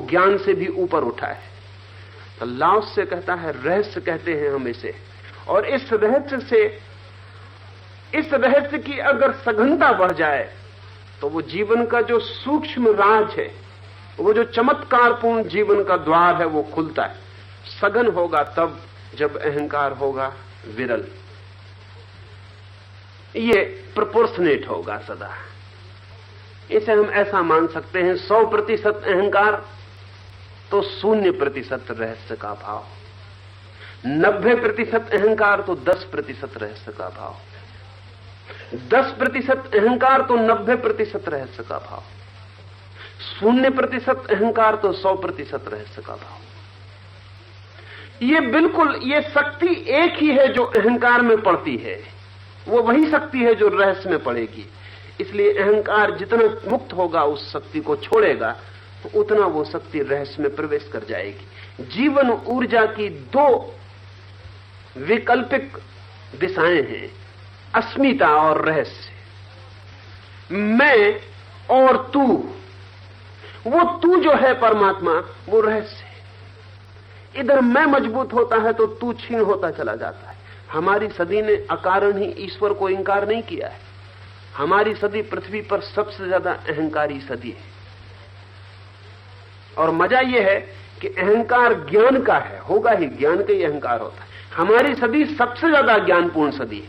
ज्ञान से भी ऊपर उठा है। तो लाओस से कहता है रहस्य कहते हैं हम इसे, और इस रहस्य की अगर सघनता बढ़ जाए तो वो जीवन का जो सूक्ष्म राज है, वो जो चमत्कारपूर्ण जीवन का द्वार है, वो खुलता है। सघन होगा तब जब अहंकार होगा विरल, ये प्रोपोर्शनेट होगा सदा। इसे हम ऐसा मान सकते हैं 100% अहंकार तो 0% रहस्य का भाव, 90% अहंकार तो 10% रहस्य का भाव, 10% अहंकार तो 90% रहस्य का भाव, 0% अहंकार तो 100% रहस्य का भाव। ये बिल्कुल, ये शक्ति एक ही है जो अहंकार में पड़ती है, वो वही शक्ति है जो रहस्य में पड़ेगी। इसलिए अहंकार जितना मुक्त होगा, उस शक्ति को छोड़ेगा, तो उतना वो शक्ति रहस्य में प्रवेश कर जाएगी। जीवन ऊर्जा की दो वैकल्पिक दिशाएं हैं, अस्मिता और रहस्य। मैं और तू, वो तू जो है परमात्मा, वो रहस्य है। इधर मैं मजबूत होता है तो तू क्षीण होता चला जाता है। हमारी सदी ने अकारण ही ईश्वर को इंकार नहीं किया है। हमारी सदी पृथ्वी पर सबसे ज्यादा अहंकारी सदी है, और मजा यह है कि अहंकार ज्ञान का है, होगा ही, ज्ञान का ही अहंकार होता है। हमारी सदी सबसे ज्यादा ज्ञानपूर्ण सदी है।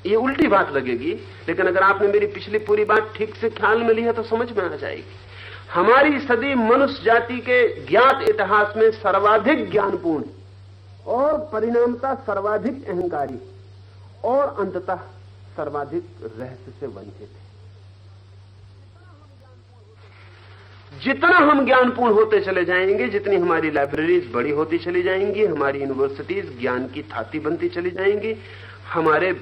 ये उल्टी बात लगेगी, लेकिन अगर आपने मेरी पिछली पूरी बात ठीक से ख्याल में ली है तो समझ में आ जाएगी। हमारी सदी मनुष्य जाति के ज्ञात इतिहास में सर्वाधिक ज्ञानपूर्ण और परिणामतः सर्वाधिक अहंकारी और अंततः सर्वाधिक रहस्य से वंचित है। जितना हम ज्ञानपूर्ण होते चले जाएंगे, जितनी हमारी लाइब्रेरीज बड़ी होती चली जाएंगी, हमारी यूनिवर्सिटीज ज्ञान की थाती बनती चली जाएंगी, हमारे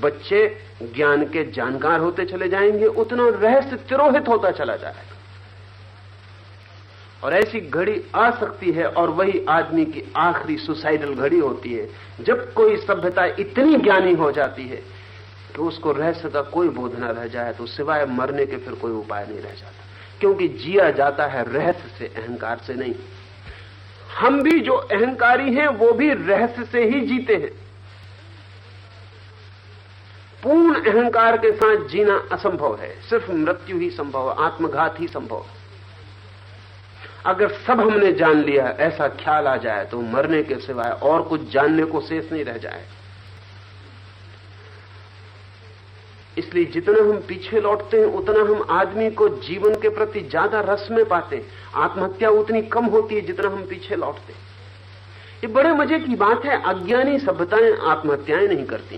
बच्चे ज्ञान के जानकार होते चले जाएंगे, उतना रहस्य तिरोहित होता चला जाएगा। और ऐसी घड़ी आ सकती है, और वही आदमी की आखिरी सुसाइडल घड़ी होती है, जब कोई सभ्यता इतनी ज्ञानी हो जाती है कि उसको रहस्य का कोई बोध न रह जाए, तो सिवाय मरने के फिर कोई उपाय नहीं रह जाता। क्योंकि जिया जाता है रहस्य से, अहंकार से नहीं। हम भी जो अहंकारी हैं वो भी रहस्य से ही जीते हैं। पूर्ण अहंकार के साथ जीना असंभव है, सिर्फ मृत्यु ही संभव है, आत्मघात ही संभव है। अगर सब हमने जान लिया, ऐसा ख्याल आ जाए, तो मरने के सिवाय और कुछ जानने को शेष नहीं रह जाए। इसलिए जितना हम पीछे लौटते हैं, उतना हम आदमी को जीवन के प्रति ज्यादा रस में पाते हैं। आत्महत्या उतनी कम होती है जितना हम पीछे लौटते हैं। ये बड़े मजे की बात है, अज्ञानी सभ्यताएं आत्महत्याएं नहीं करती,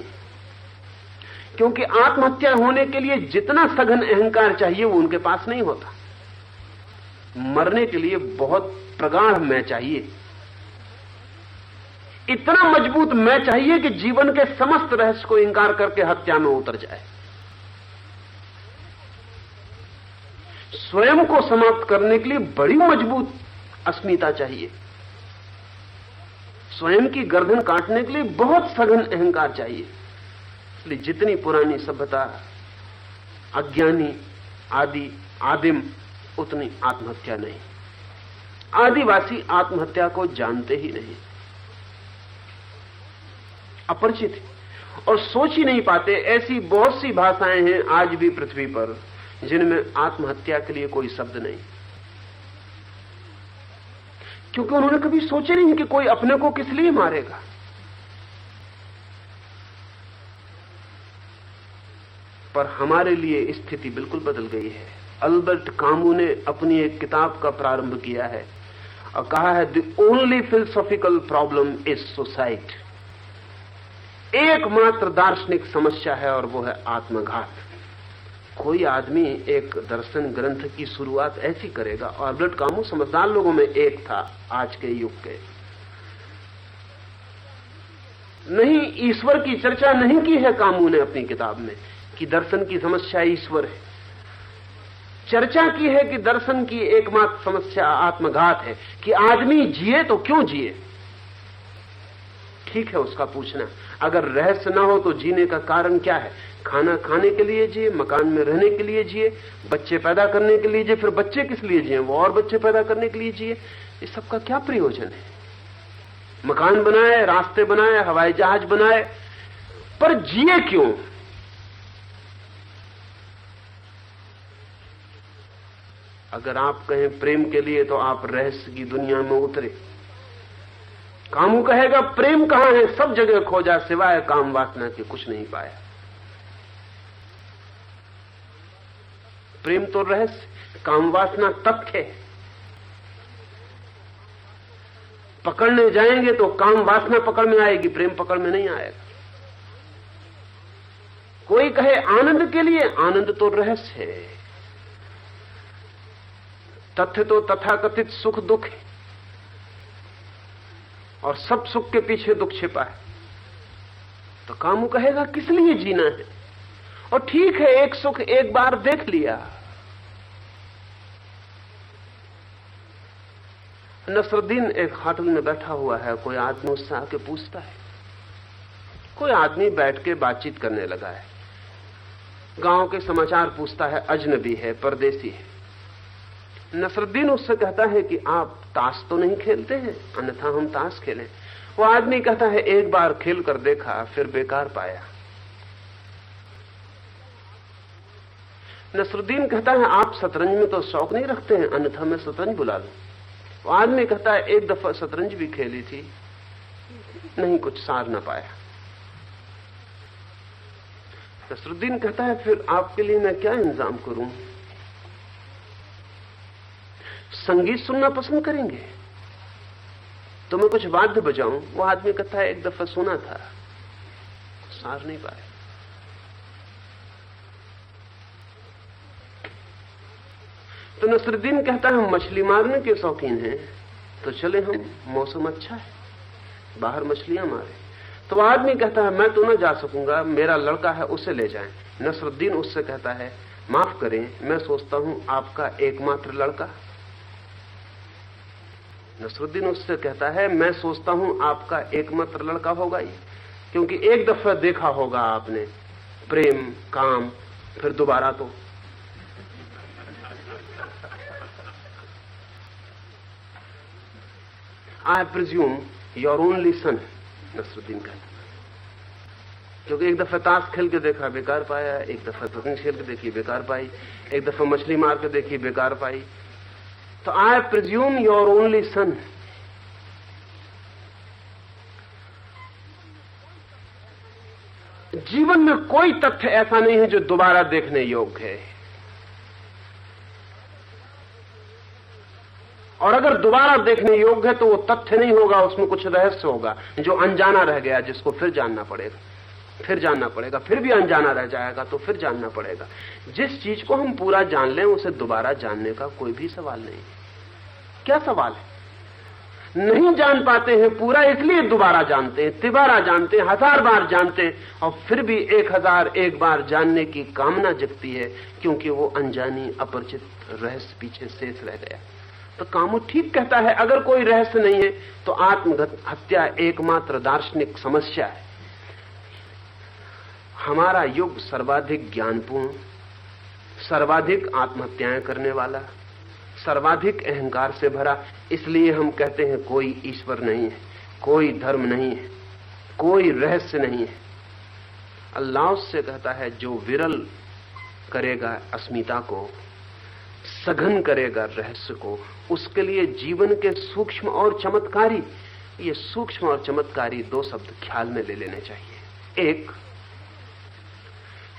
क्योंकि आत्महत्या होने के लिए जितना सघन अहंकार चाहिए वो उनके पास नहीं होता। मरने के लिए बहुत प्रगाढ़ मैं चाहिए, इतना मजबूत मैं चाहिए कि जीवन के समस्त रहस्य को इंकार करके हत्या में उतर जाए। स्वयं को समाप्त करने के लिए बड़ी मजबूत अस्मिता चाहिए, स्वयं की गर्दन काटने के लिए बहुत सघन अहंकार चाहिए। इसलिए जितनी पुरानी सभ्यता अज्ञानी, आदिम, उतनी आत्महत्या नहीं। आदिवासी आत्महत्या को जानते ही नहीं, अपरिचित और सोच ही नहीं पाते। ऐसी बहुत सी भाषाएं हैं आज भी पृथ्वी पर जिनमें आत्महत्या के लिए कोई शब्द नहीं, क्योंकि उन्होंने कभी सोचे नहीं कि कोई अपने को किस लिए मारेगा। पर हमारे लिए स्थिति बिल्कुल बदल गई है। अल्बर्ट कामू ने अपनी एक किताब का प्रारंभ किया है और कहा है, the only philosophical problem is suicide. एकमात्र दार्शनिक समस्या है और वो है आत्मघात। कोई आदमी एक दर्शन ग्रंथ की शुरुआत ऐसी करेगा, और अल्बर्ट कामू समझदार लोगों में एक था आज के युग के। नहीं, ईश्वर की चर्चा नहीं की है कामू ने अपनी किताब में कि दर्शन की समस्या ईश्वर है। चर्चा की है कि दर्शन की एकमात्र समस्या आत्मघात है, कि आदमी जिए तो क्यों जिए। ठीक है उसका पूछना। अगर रहस्य ना हो तो जीने का कारण क्या है? खाना खाने के लिए जिए, मकान में रहने के लिए जिए, बच्चे पैदा करने के लिए जिए, फिर बच्चे किस लिए जिए? वो और बच्चे पैदा करने के लिए जिए। इस सब का क्या प्रयोजन है? मकान बनाए, रास्ते बनाए, हवाई जहाज बनाए, पर जिए क्यों? अगर आप कहें प्रेम के लिए तो आप रहस्य की दुनिया में उतरे। कामू कहेगा प्रेम कहां है? सब जगह खोजा, सिवाय काम वासना के कुछ नहीं पाया। प्रेम तो रहस्य, काम वासना तथ्य है। पकड़ने जाएंगे तो काम वासना पकड़ में आएगी, प्रेम पकड़ में नहीं आएगा। कोई कहे आनंद के लिए, आनंद तो रहस्य है। तथ्य तो तथाकथित सुख दुख है, और सब सुख के पीछे दुख छिपा है। तो कामू कहेगा किस लिए जीना है? और ठीक है, एक सुख एक बार देख लिया। नसरुद्दीन एक होटल में बैठा हुआ है, कोई आदमी उससे आके पूछता है। कोई आदमी बैठ के बातचीत करने लगा है, गांव के समाचार पूछता है, अजनबी है, परदेसी है। नसरुद्दीन उससे कहता है कि आप ताश तो नहीं खेलते हैं? अन्यथा हम ताश खेलें। वो आदमी कहता है एक बार खेल कर देखा, फिर बेकार पाया। नसरुद्दीन कहता है आप शतरंज में तो शौक नहीं रखते हैं, अन्यथा मैं शतरंज बुला लूं। वो आदमी कहता है एक दफा शतरंज भी खेली थी, नहीं कुछ सार न पाया। नसरुद्दीन कहता है फिर आपके लिए मैं क्या इंतजाम करूं? संगीत सुनना पसंद करेंगे तो मैं कुछ वाद्य बजाऊं? वो आदमी कहता है एक दफा सुना था, सार नहीं पाया। तो नसरुद्दीन कहता है हम मछली मारने के शौकीन हैं, तो चले हम, मौसम अच्छा है, बाहर मछलियां मारे। तो आदमी कहता है मैं तो ना जा सकूंगा, मेरा लड़का है, उसे ले जाएं। नसरुद्दीन उससे कहता है माफ करें, मैं सोचता हूं आपका एकमात्र लड़का। नसरुद्दीन उससे कहता है मैं सोचता हूं आपका एकमात्र लड़का होगा ही, क्योंकि एक दफा देखा होगा आपने प्रेम काम, फिर दोबारा तो। I presume your only son, Nasruddin कहता, क्योंकि एक दफा ताश खेल के देखा, बेकार पाया। एक दफा शतरंज खेल के देखी, बेकार पाई। एक दफा मछली मार के देखी, बेकार पाई। तो आई प्रिज्यूम योर ओनली सन। जीवन में कोई तथ्य ऐसा नहीं है जो दोबारा देखने योग्य है, और अगर दोबारा देखने योग्य है तो वो तथ्य नहीं होगा, उसमें कुछ रहस्य होगा जो अनजाना रह गया, जिसको फिर जानना पड़ेगा, फिर जानना पड़ेगा, फिर भी अनजाना रह जाएगा तो फिर जानना पड़ेगा। जिस चीज को हम पूरा जान लें उसे दोबारा जानने का कोई भी सवाल नहीं है। क्या सवाल है? नहीं जान पाते हैं पूरा, इसलिए दोबारा जानते हैं, तिबारा जानते हैं, 1000 बार जानते हैं, और फिर भी 1001 बार जानने की कामना जगती है, क्योंकि वो अनजानी अपरिचित रहस्य पीछे शेष रह गया। तो कामू ठीक कहता है, अगर कोई रहस्य नहीं है तो आत्महत्या एकमात्र दार्शनिक समस्या है। हमारा युग सर्वाधिक ज्ञानपूर्ण, सर्वाधिक आत्महत्याएं करने वाला, सर्वाधिक अहंकार से भरा, इसलिए हम कहते हैं कोई ईश्वर नहीं है, कोई धर्म नहीं है, कोई रहस्य नहीं है। अल्लाह से कहता है जो विरल करेगा अस्मिता को, सघन करेगा रहस्य को, उसके लिए जीवन के सूक्ष्म और चमत्कारी, ये सूक्ष्म और चमत्कारी दो शब्द ख्याल में ले लेने चाहिए। एक,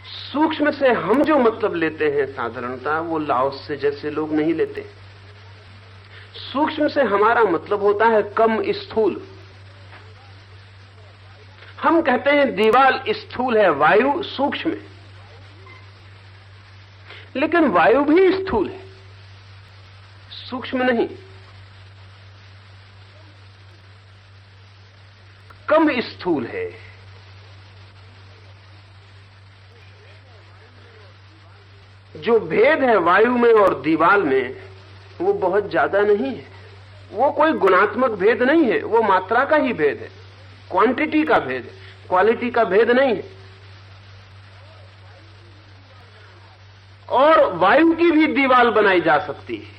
सूक्ष्म से हम जो मतलब लेते हैं साधारणता, वो लाओस से जैसे लोग नहीं लेते। सूक्ष्म से हमारा मतलब होता है कम स्थूल। हम कहते हैं दीवार स्थूल है, वायु सूक्ष्म है, लेकिन वायु भी स्थूल है, सूक्ष्म नहीं। कम स्थूल है। जो भेद है वायु में और दीवाल में वो बहुत ज्यादा नहीं है, वो कोई गुणात्मक भेद नहीं है, वो मात्रा का ही भेद है। क्वांटिटी का भेद है, क्वालिटी का भेद नहीं है। और वायु की भी दीवार बनाई जा सकती है,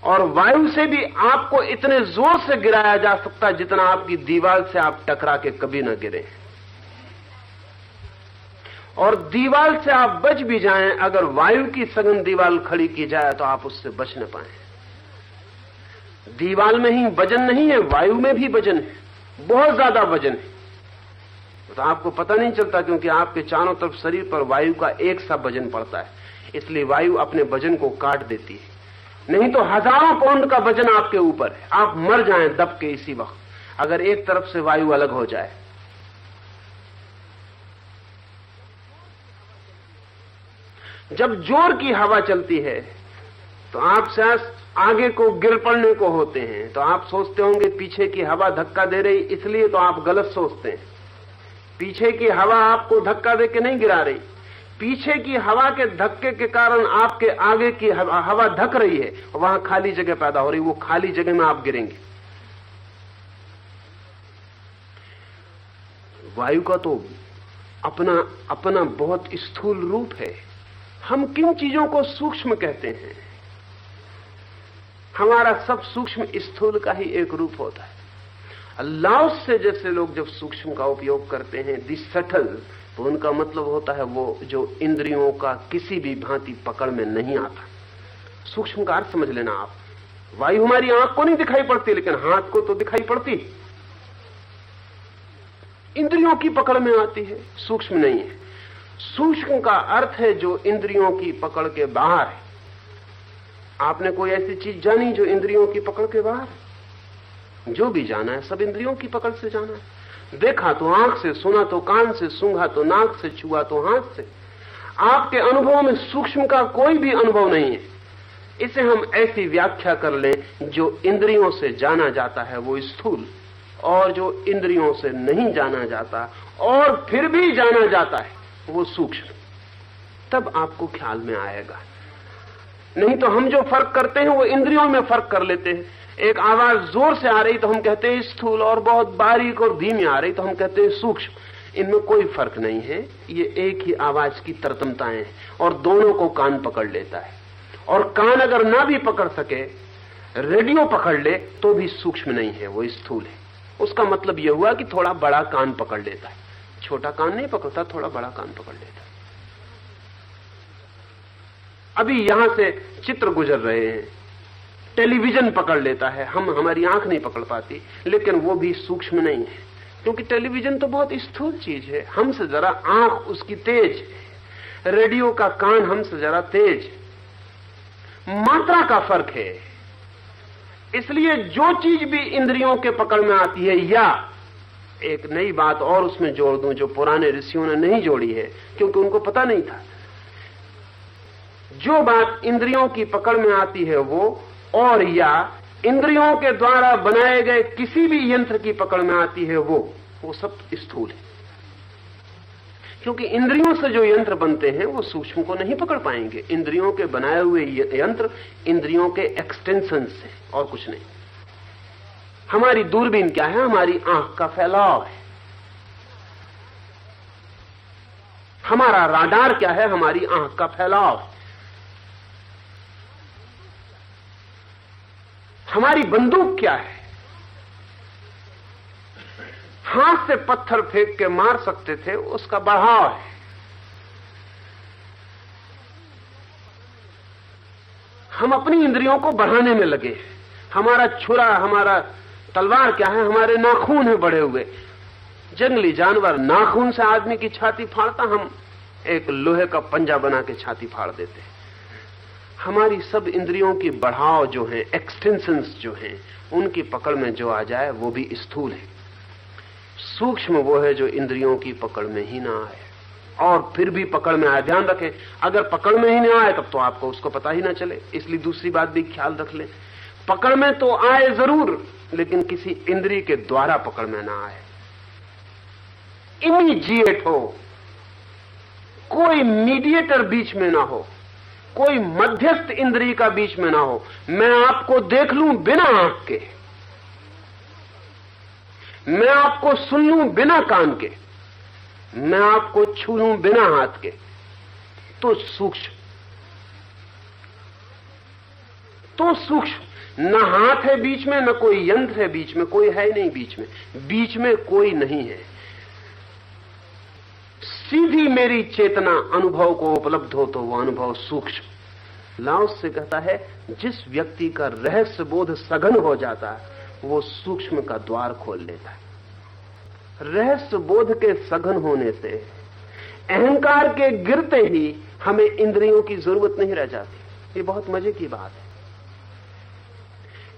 और वायु से भी आपको इतने जोर से गिराया जा सकता है जितना आपकी दीवार से आप टकरा के कभी न गिरे। और दीवार से आप बच भी जाएं, अगर वायु की सघन दीवार खड़ी की जाए तो आप उससे बच न पाए। दीवार में ही वजन नहीं है, वायु में भी वजन है, बहुत ज्यादा वजन है। तो आपको पता नहीं चलता, क्योंकि आपके चारों तरफ शरीर पर वायु का एक सा वजन पड़ता है, इसलिए वायु अपने वजन को काट देती है। नहीं तो हजारों पाउंड का वजन आपके ऊपर है, आप मर जाएं दब के इसी वक्त अगर एक तरफ से वायु अलग हो जाए। जब जोर की हवा चलती है तो आप शायद आगे को गिर पड़ने को होते हैं, तो आप सोचते होंगे पीछे की हवा धक्का दे रही, इसलिए तो आप गलत सोचते हैं। पीछे की हवा आपको धक्का दे के नहीं गिरा रही, पीछे की हवा के धक्के के कारण आपके आगे की हवा धक रही है, वहां खाली जगह पैदा हो रही, वो खाली जगह में आप गिरेंगे। वायु का तो अपना अपना बहुत स्थूल रूप है। हम किन चीजों को सूक्ष्म कहते हैं? हमारा सब सूक्ष्म स्थूल का ही एक रूप होता है। लाओस से जैसे लोग जब सूक्ष्म का उपयोग करते हैं, दी सटल, तो उनका मतलब होता है वो जो इंद्रियों का किसी भी भांति पकड़ में नहीं आता। सूक्ष्म का अर्थ समझ लेना आप। वायु हमारी आंख को नहीं दिखाई पड़ती, लेकिन हाथ को तो दिखाई पड़ती, इंद्रियों की पकड़ में आती है, सूक्ष्म नहीं है। सूक्ष्म का अर्थ है जो इंद्रियों की पकड़ के बाहर है। आपने कोई ऐसी चीज जानी जो इंद्रियों की पकड़ के बाहर है? जो भी जाना है सब इंद्रियों की पकड़ से जाना है। देखा तो आंख से, सुना तो कान से, सूंघा तो नाक से, छुआ तो हाथ से। आपके अनुभव में सूक्ष्म का कोई भी अनुभव नहीं है। इसे हम ऐसी व्याख्या कर लें, जो इंद्रियों से जाना जाता है वो स्थूल, और जो इंद्रियों से नहीं जाना जाता और फिर भी जाना जाता है वो सूक्ष्म। तब आपको ख्याल में आएगा। नहीं तो हम जो फर्क करते हैं वो इंद्रियों में फर्क कर लेते हैं। एक आवाज जोर से आ रही तो हम कहते हैं स्थूल, और बहुत बारीक और धीमी आ रही तो हम कहते हैं सूक्ष्म। इनमें कोई फर्क नहीं है, ये एक ही आवाज की तरतमताएं हैं, और दोनों को कान पकड़ लेता है। और कान अगर ना भी पकड़ सके, रेडियो पकड़ ले, तो भी सूक्ष्म नहीं है, वो स्थूल है। उसका मतलब यह हुआ कि थोड़ा बड़ा कान पकड़ लेता है, छोटा कान नहीं पकड़ता, थोड़ा बड़ा कान पकड़ लेता है। अभी यहां से चित्र गुजर रहे हैं, टेलीविजन पकड़ लेता है, हमारी आंख नहीं पकड़ पाती, लेकिन वो भी सूक्ष्म नहीं है, क्योंकि टेलीविजन तो बहुत स्थूल चीज है। हमसे जरा आंख उसकी तेज है, रेडियो का कान हमसे जरा तेज। मात्रा का फर्क है। इसलिए जो चीज भी इंद्रियों के पकड़ में आती है, या एक नई बात और उसमें जोड़ दूं जो पुराने ऋषियों ने नहीं जोड़ी है, क्योंकि उनको पता नहीं था, जो बात इंद्रियों की पकड़ में आती है वो, और या इंद्रियों के द्वारा बनाए गए किसी भी यंत्र की पकड़ में आती है वो सब स्थूल है। क्योंकि इंद्रियों से जो यंत्र बनते हैं वो सूक्ष्म को नहीं पकड़ पाएंगे। इंद्रियों के बनाए हुए यंत्र इंद्रियों के एक्सटेंशन से, और कुछ नहीं। हमारी दूरबीन क्या है? हमारी आंख का फैलाव है। हमारा राडार क्या है? हमारी आंख का फैलाव है। हमारी बंदूक क्या है? हाथ से पत्थर फेंक के मार सकते थे, उसका बढ़ाव है। हम अपनी इंद्रियों को बढ़ाने में लगे। हमारा छुरा, हमारा तलवार क्या है? हमारे नाखून है बढ़े हुए। जंगली जानवर नाखून से आदमी की छाती फाड़ता, हम एक लोहे का पंजा बना के छाती फाड़ देते हैं। हमारी सब इंद्रियों की बढ़ाव जो है, एक्सटेंशंस जो हैं, उनकी पकड़ में जो आ जाए वो भी स्थूल है। सूक्ष्म वो है जो इंद्रियों की पकड़ में ही ना आए, और फिर भी पकड़ में आए। ध्यान रखें, अगर पकड़ में ही ना आए तब तो आपको उसको पता ही ना चले। इसलिए दूसरी बात भी ख्याल रख लें, पकड़ में तो आए जरूर, लेकिन किसी इंद्रिय के द्वारा पकड़ में ना आए। इमीडिएट हो, कोई मीडिएटर बीच में ना हो, कोई मध्यस्थ इंद्रिय का बीच में ना हो। मैं आपको देख लूं बिना आंख के, मैं आपको सुन लूं बिना कान के, मैं आपको छू लूं बिना हाथ के, तो सूक्ष्म, तो सूक्ष्म। न हाथ है बीच में, न कोई यंत्र है बीच में, कोई है नहीं बीच में, बीच में कोई नहीं है। सीधी मेरी चेतना अनुभव को उपलब्ध हो तो वो अनुभव सूक्ष्म। लाओस से कहता है, जिस व्यक्ति का रहस्य बोध सघन हो जाता है वो सूक्ष्म का द्वार खोल लेता है। रहस्य बोध के सघन होने से अहंकार के गिरते ही हमें इंद्रियों की जरूरत नहीं रह जाती। ये बहुत मजे की बात है।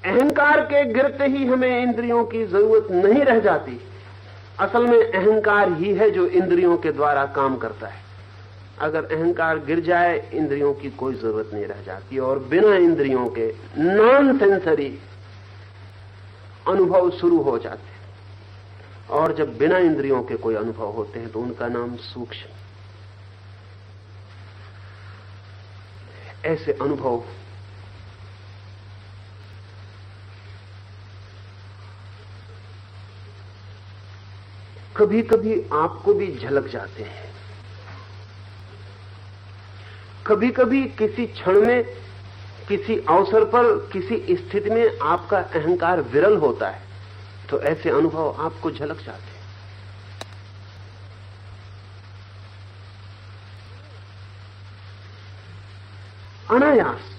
अहंकार के गिरते ही हमें इंद्रियों की जरूरत नहीं रह जाती। असल में अहंकार ही है जो इंद्रियों के द्वारा काम करता है। अगर अहंकार गिर जाए इंद्रियों की कोई जरूरत नहीं रह जाती, और बिना इंद्रियों के नॉन सेंसरी अनुभव शुरू हो जाते हैं। और जब बिना इंद्रियों के कोई अनुभव होते हैं तो उनका नाम सूक्ष्म। ऐसे अनुभव कभी कभी आपको भी झलक जाते हैं। कभी कभी किसी क्षण में, किसी अवसर पर, किसी स्थिति में आपका अहंकार विरल होता है, तो ऐसे अनुभव आपको झलक जाते हैं। अनायास